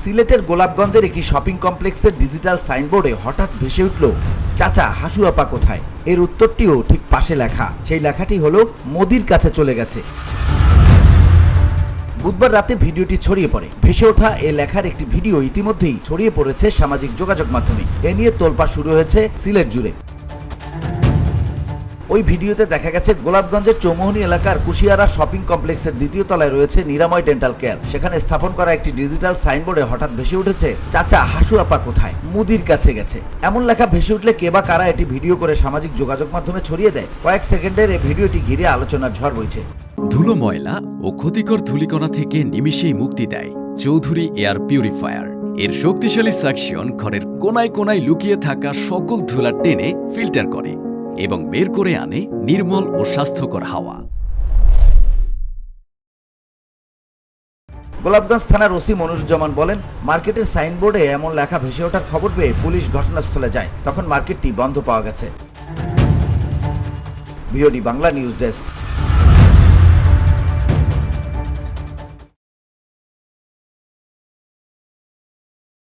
সিলেটের গোলাপগঞ্জের একটি শপিং কমপ্লেক্সের ডিজিটাল সাইনবোর্ডে হঠাৎ ভেসে উঠল চাচা হাসু আপা কোথায়। এর উত্তরটিও ঠিক পাশে লেখা। সেই লেখাটি হলো মোদির কাছে চলে গেছে। বুধবার রাতে ভিডিওটি ছড়িয়ে পড়ে। ভেসে ওঠা এ লেখার একটি ভিডিও ইতিমধ্যেই ছড়িয়ে পড়েছে সামাজিক যোগাযোগ মাধ্যমে। এ নিয়ে তোলপাড় শুরু হয়েছে সিলেট জুড়ে। ওই ভিডিওতে দেখা গেছে গোলাপগঞ্জের চৌমুহনী এলাকার কুশিয়ারা শপিং কমপ্লেক্সের দ্বিতীয় তলায় রয়েছে নিরাময় ডেন্টাল কেয়ার। সেখানে স্থাপন করা একটি ডিজিটাল সাইনবোর্ডে হঠাৎ ভেসে উঠেছে চাচা হাসু আপা কোথায়, মুদির কাছে গেছে। এমন লেখা ভেসে উঠলে কে বা কারা এটি ভিডিও করে সামাজিক যোগাযোগ মাধ্যমে ছড়িয়ে দেয়। কয়েক সেকেন্ডের এই ভিডিওটি ঘিরে আলোচনার ঝড় বইছে। ধুলো, ময়লা ও ক্ষতিকর ধূলিকণা থেকে নিমিষেই মুক্তি দেয় চৌধুরী এয়ার পিউরিফায়ার। এর শক্তিশালী সাকশন ঘরের কোনায় কোনায় লুকিয়ে থাকা সকল ধুলা টেনে ফিল্টার করে এবং বের করে আনে নির্মল ও স্বাস্থ্যকর হাওয়া। গোলাপগঞ্জ থানার ওসি মনিরুজ্জামান বলেন, মার্কেটের সাইনবোর্ডে এমন লেখা ভেসে ওঠার খবর পেয়ে পুলিশ ঘটনাস্থলে যায়। তখন মার্কেটটি বন্ধ পাওয়া গেছে। VOD Bangla news desk.